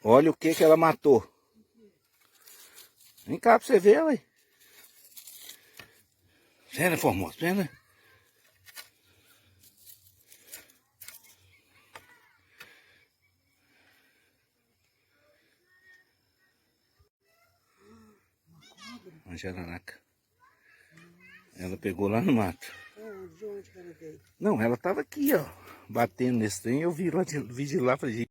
Olha o que ela matou. Vem cá pra você ver, ué. Pera, Formosa, pera. Uma jararaca. Ela pegou lá no mato. De onde que ela veio? Não, ela tava aqui, ó. Batendo nesse trem. Eu vi de lá, falei,